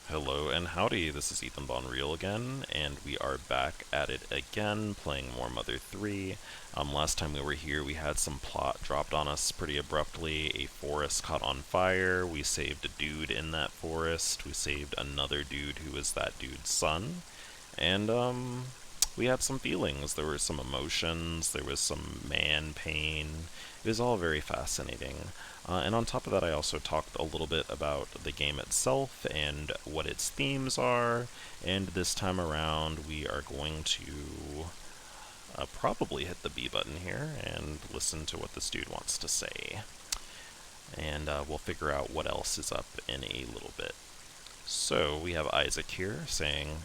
Hello and howdy, this is Ethan Bonreal again, and we are back at it again, playing more Mother 3. Last time we were here, we had some plot dropped on us pretty abruptly. A forest caught on fire, we saved a dude in that forest, we saved another dude who was that dude's son, and, we had some feelings. There were some emotions, there was some man pain. It was all very fascinating. And on top of that, I also talked a little bit about the game itself and what its themes are. And this time around, we are going to probably hit the B button here and listen to what this dude wants to say. And we'll figure out what else is up in a little bit. So we have Isaac here saying,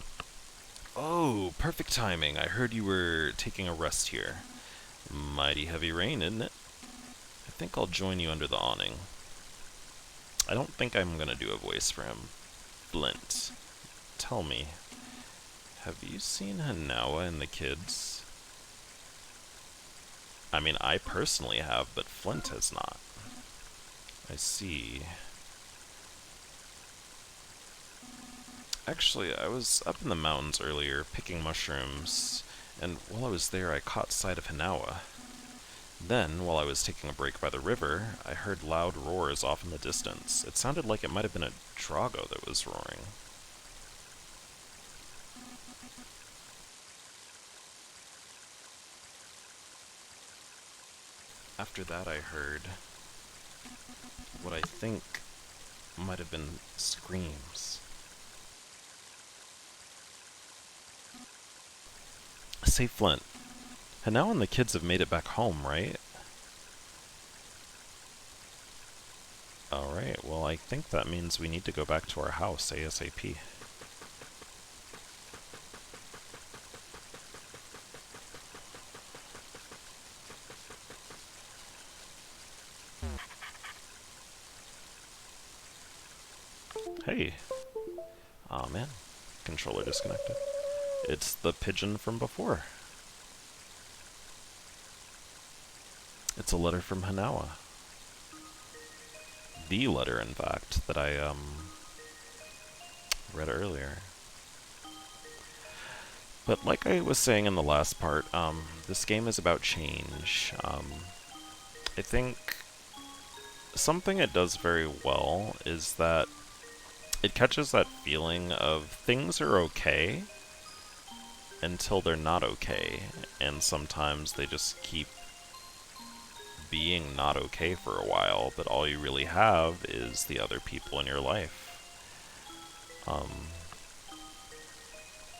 "Oh, perfect timing. I heard you were taking a rest here. Mighty heavy rain, isn't it? I think I'll join you under the awning." I don't think I'm gonna do a voice for him. Flint, tell me, have you seen Hinawa and the kids? I mean, I personally have, but Flint has not. I see. Actually, I was up in the mountains earlier, picking mushrooms, and while I was there I caught sight of Hinawa. Then, while I was taking a break by the river, I heard loud roars off in the distance. It sounded like it might have been a Drago that was roaring. After that I heard what I think might have been screams. Say, Flint, Hinawa and the kids have made it back home, right? Alright, well I think that means we need to go back to our house ASAP. Hey. Aw, man. Controller disconnected. It's the pigeon from before. It's a letter from Hinawa. The letter, in fact, that I, read earlier. But like I was saying in the last part, this game is about change. I think something it does very well is that it catches that feeling of things are okay until they're not okay, and sometimes they just keep being not okay for a while, but all you really have is the other people in your life.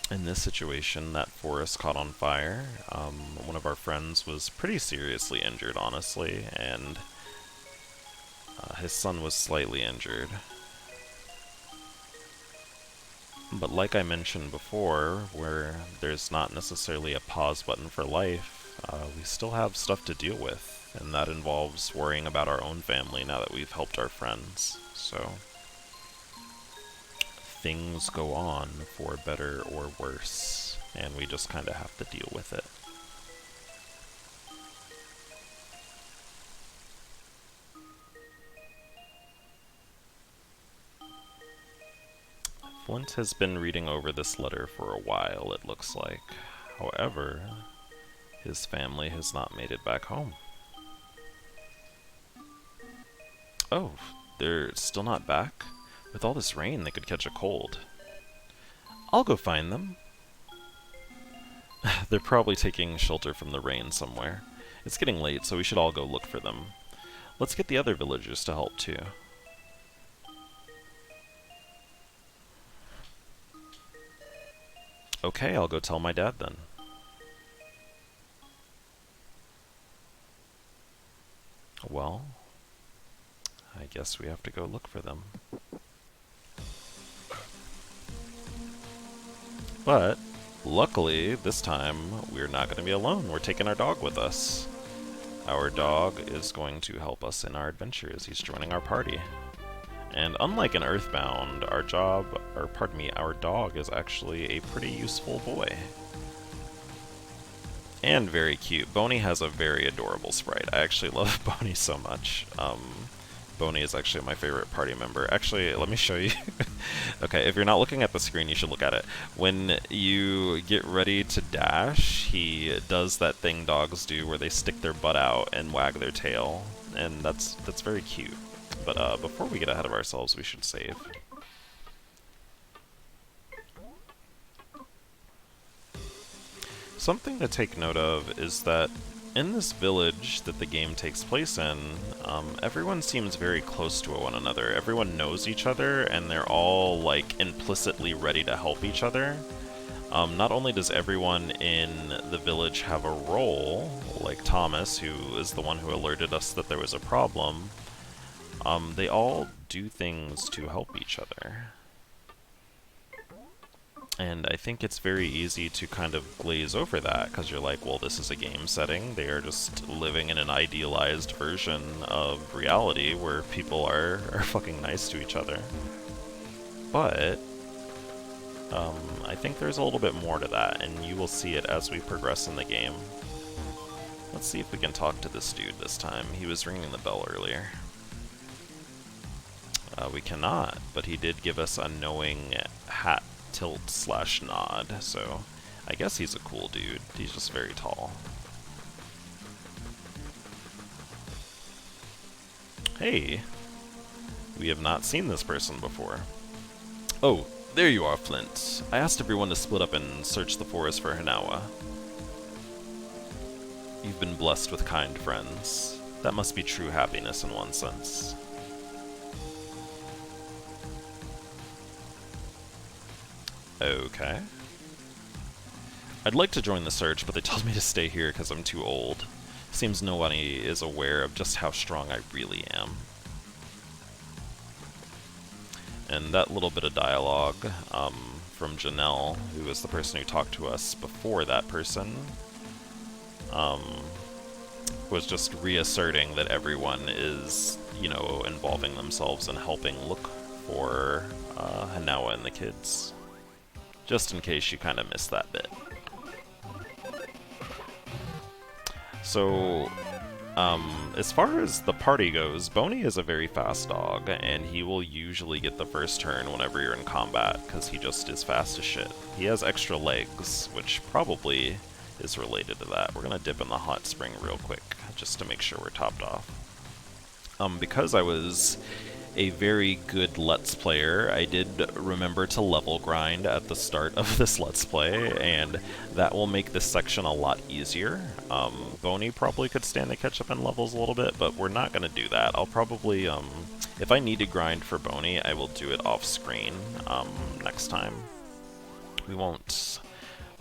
In this situation, that forest caught on fire. One of our friends was pretty seriously injured, honestly, and his son was slightly injured. But like I mentioned before, where there's not necessarily a pause button for life, we still have stuff to deal with, and that involves worrying about our own family now that we've helped our friends. So things go on for better or worse, and we just kind of have to deal with it. Flint has been reading over this letter for a while, it looks like. However, his family has not made it back home. Oh, they're still not back? With all this rain, they could catch a cold. I'll go find them. They're probably taking shelter from the rain somewhere. It's getting late, so we should all go look for them. Let's get the other villagers to help too. Okay, I'll go tell my dad then. Well, I guess we have to go look for them. But, luckily, this time, we're not going to be alone. We're taking our dog with us. Our dog is going to help us in our adventures. He's joining our party. And unlike in Earthbound, our dog is actually a pretty useful boy. And very cute. Boney has a very adorable sprite. I actually love Boney so much. Boney is actually my favorite party member. Actually, let me show you Okay, if you're not looking at the screen, you should look at it. When you get ready to dash, he does that thing dogs do where they stick their butt out and wag their tail, and that's very cute. But before we get ahead of ourselves, we should save. Something to take note of is that in this village that the game takes place in, everyone seems very close to one another. Everyone knows each other, and they're all, like, implicitly ready to help each other. Not only does everyone in the village have a role, like Thomas, who is the one who alerted us that there was a problem, they all do things to help each other. And I think it's very easy to kind of glaze over that, because you're like, well, this is a game setting. They are just living in an idealized version of reality where people are fucking nice to each other. But I think there's a little bit more to that, and you will see it as we progress in the game. Let's see if we can talk to this dude this time. He was ringing the bell earlier. We cannot, but he did give us a knowing hat tilt/nod, so I guess he's a cool dude. He's just very tall. Hey! We have not seen this person before. Oh, there you are, Flint. I asked everyone to split up and search the forest for Hinawa. You've been blessed with kind friends. That must be true happiness in one sense. Okay. I'd like to join the search, but they told me to stay here because I'm too old. Seems nobody is aware of just how strong I really am. And that little bit of dialogue from Janelle, who was the person who talked to us before that person, was just reasserting that everyone is, you know, involving themselves in helping look for Hinawa and the kids. Just in case you kind of missed that bit. So, as far as the party goes, Boney is a very fast dog, and he will usually get the first turn whenever you're in combat, because he just is fast as shit. He has extra legs, which probably is related to that. We're gonna dip in the hot spring real quick, just to make sure we're topped off. Because I was a very good Let's Player, I did remember to level grind at the start of this Let's Play, and that will make this section a lot easier. Boney probably could stand to catch up in levels a little bit, but we're not going to do that. I'll probably, if I need to grind for Boney, I will do it off screen next time. We won't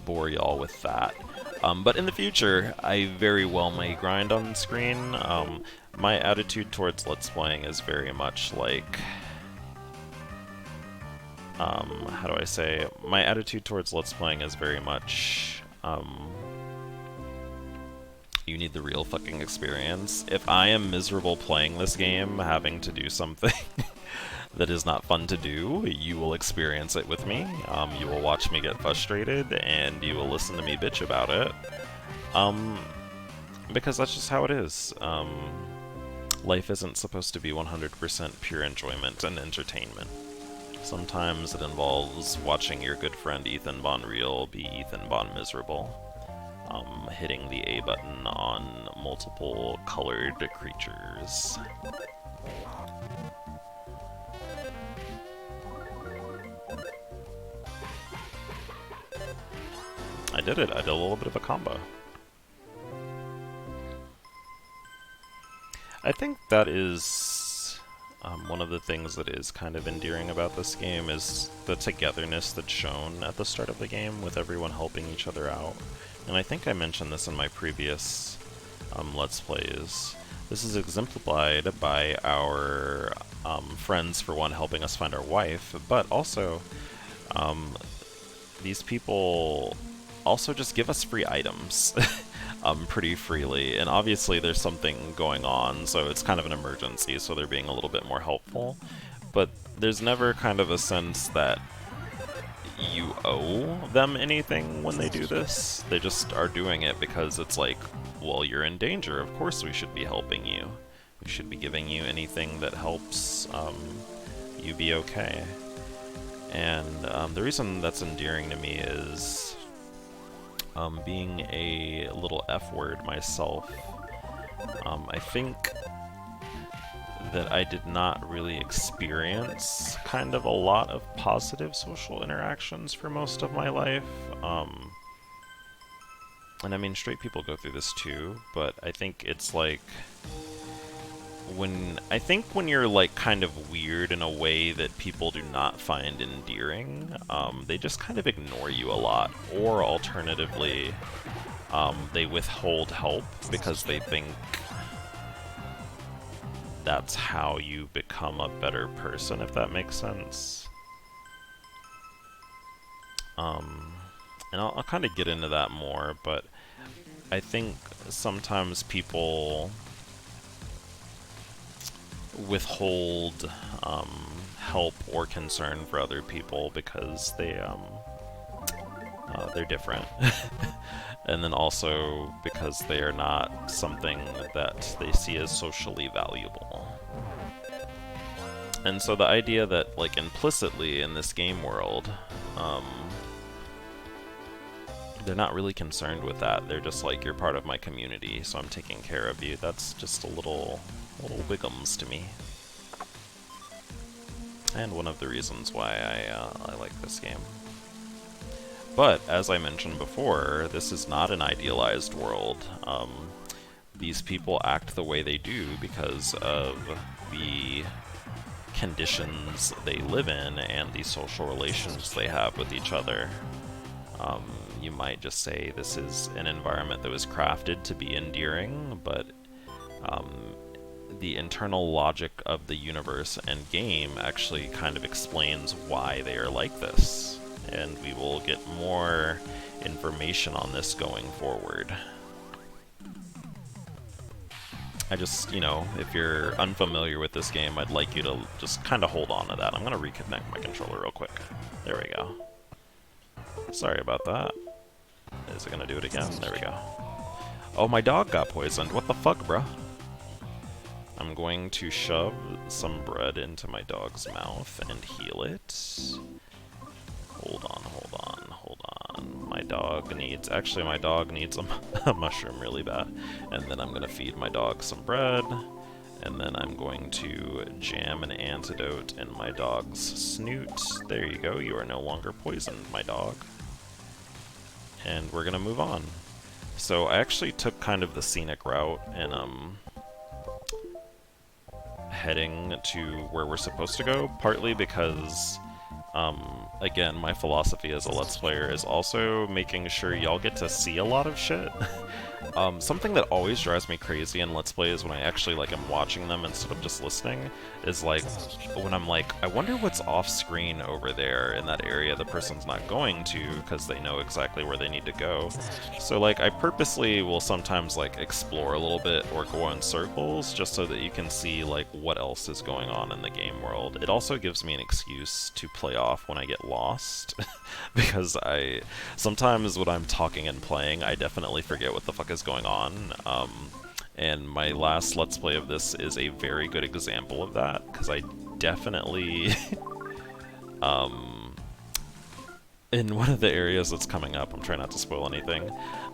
bore y'all with that. But in the future, I very well may grind on screen. My attitude towards Let's Playing is very much like... how do I say? My attitude towards Let's Playing is very much... you need the real fucking experience. If I am miserable playing this game, having to do something that is not fun to do, you will experience it with me. You will watch me get frustrated, and you will listen to me bitch about it. Because that's just how it is. Life isn't supposed to be 100% pure enjoyment and entertainment. Sometimes it involves watching your good friend Ethan Bonreal be Ethan Bon Miserable. Hitting the A button on multiple colored creatures. I did it. I did a little bit of a combo. I think that is one of the things that is kind of endearing about this game is the togetherness that's shown at the start of the game with everyone helping each other out. And I think I mentioned this in my previous Let's Plays. This is exemplified by our friends, for one, helping us find our wife, but also these people also just give us free items. Pretty freely, and obviously there's something going on, so it's kind of an emergency, so they're being a little bit more helpful, but there's never kind of a sense that you owe them anything when they do this. They just are doing it because it's like, well, you're in danger, of course we should be helping you. We should be giving you anything that helps you be okay. And the reason that's endearing to me is being a little F-word myself. I think that I did not really experience kind of a lot of positive social interactions for most of my life. And I mean, straight people go through this too, but I think it's like when you're like kind of weird in a way that people do not find endearing, they just kind of ignore you a lot, or alternatively, they withhold help because they think that's how you become a better person, if that makes sense. And I'll kind of get into that more, but I think sometimes people withhold help or concern for other people because they're different. And then also because they are not something that they see as socially valuable. And so the idea that, like, implicitly in this game world, they're not really concerned with that. They're just like, you're part of my community, so I'm taking care of you. That's just a little wiggums to me. And one of the reasons why I like this game. But, as I mentioned before, this is not an idealized world. These people act the way they do because of the conditions they live in and the social relations they have with each other. You might just say this is an environment that was crafted to be endearing, but the internal logic of the universe and game actually kind of explains why they are like this. And we will get more information on this going forward. I just, if you're unfamiliar with this game, I'd like you to just kind of hold on to that. I'm going to reconnect my controller real quick. There we go. Sorry about that. Is it going to do it again? There we go. Oh, my dog got poisoned. What the fuck, bruh? I'm going to shove some bread into my dog's mouth and heal it. Hold on. My dog needs a mushroom really bad. And then I'm gonna feed my dog some bread. And then I'm going to jam an antidote in my dog's snoot. There you go, you are no longer poisoned, my dog. And we're gonna move on. So I actually took kind of the scenic route and heading to where we're supposed to go, partly because again, my philosophy as a Let's Player is also making sure y'all get to see a lot of shit. Something that always drives me crazy in Let's Plays when I actually, like, am watching them instead of just listening is, like, when I'm like, I wonder what's off-screen over there in that area the person's not going to, because they know exactly where they need to go. So, like, I purposely will sometimes, like, explore a little bit or go in circles just so that you can see, like, what else is going on in the game world. It also gives me an excuse to play off when I get lost, because sometimes when I'm talking and playing, I definitely forget what the fuck is going on, and my last Let's Play of this is a very good example of that, because I definitely, in one of the areas that's coming up, I'm trying not to spoil anything,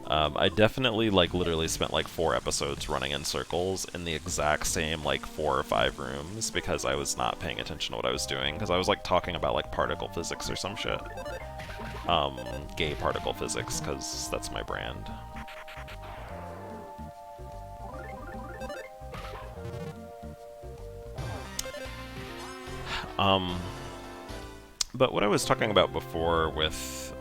I definitely, like, literally spent, like, 4 episodes running in circles in the exact same, like, 4 or 5 rooms, because I was not paying attention to what I was doing, because I was, like, talking about, like, particle physics or some shit. Gay particle physics, because that's my brand. But what I was talking about before with,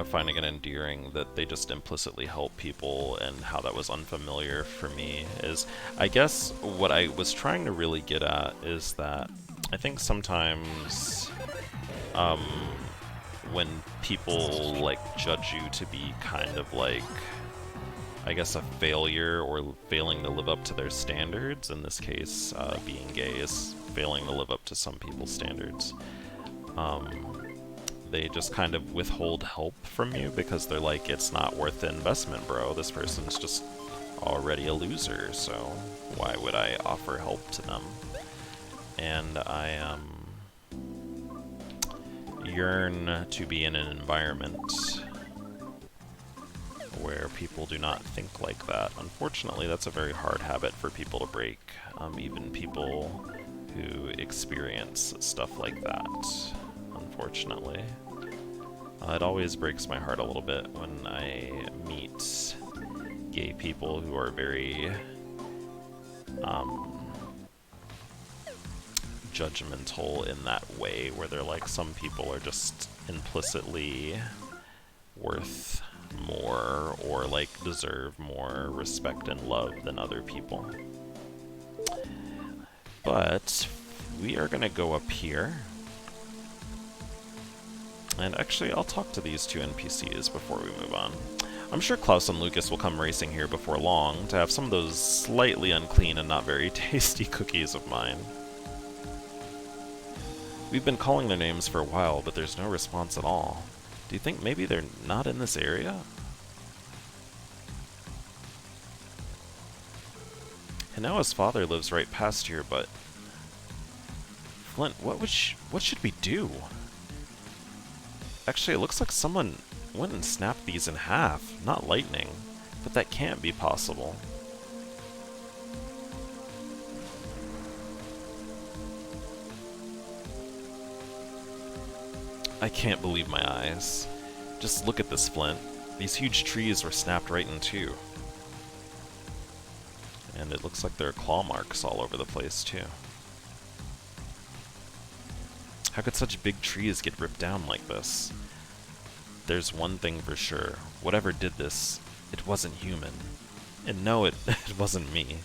finding it endearing that they just implicitly help people and how that was unfamiliar for me is, I guess what I was trying to really get at is that I think sometimes, when people, like, judge you to be kind of like, I guess, a failure or failing to live up to their standards, in this case, being gay is failing to live up to some people's standards. They just kind of withhold help from you because they're like, it's not worth the investment, bro. This person's just already a loser, so why would I offer help to them? And yearn to be in an environment where people do not think like that. Unfortunately, that's a very hard habit for people to break, even people who experience stuff like that, unfortunately. It always breaks my heart a little bit when I meet gay people who are very judgmental in that way, where they're like, some people are just implicitly worth more or like deserve more respect and love than other people. But we are gonna go up here. And actually, I'll talk to these two NPCs before we move on. I'm sure Claus and Lucas will come racing here before long to have some of those slightly unclean and not very tasty cookies of mine. We've been calling their names for a while, but there's no response at all. Do you think maybe they're not in this area? Hinawa's father lives right past here, but... Flint, what should we do? Actually, it looks like someone went and snapped these in half, not lightning. But that can't be possible. I can't believe my eyes. Just look at this, Flint. These huge trees were snapped right in two. And it looks like there are claw marks all over the place, too. How could such big trees get ripped down like this? There's one thing for sure. Whatever did this, it wasn't human. And no, it wasn't me.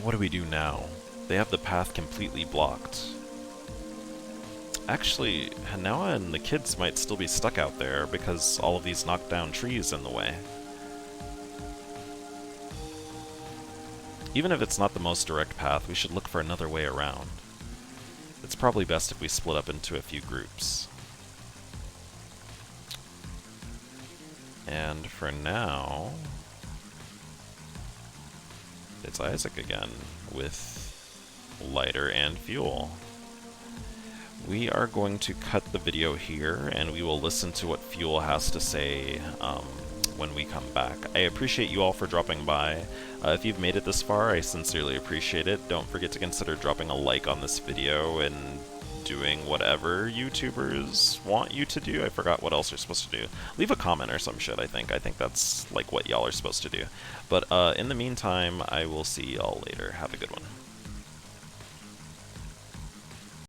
What do we do now? They have the path completely blocked. Actually, Hinawa and the kids might still be stuck out there because all of these knocked down trees in the way. Even if it's not the most direct path, we should look for another way around. It's probably best if we split up into a few groups. And for now, it's Isaac again with lighter and fuel. We are going to cut the video here, and we will listen to what Fuel has to say when we come back. I appreciate you all for dropping by. If you've made it this far, I sincerely appreciate it. Don't forget to consider dropping a like on this video and doing whatever YouTubers want you to do. I forgot what else you're supposed to do. Leave a comment or some shit, I think. I think that's like what y'all are supposed to do. But in the meantime, I will see y'all later. Have a good one.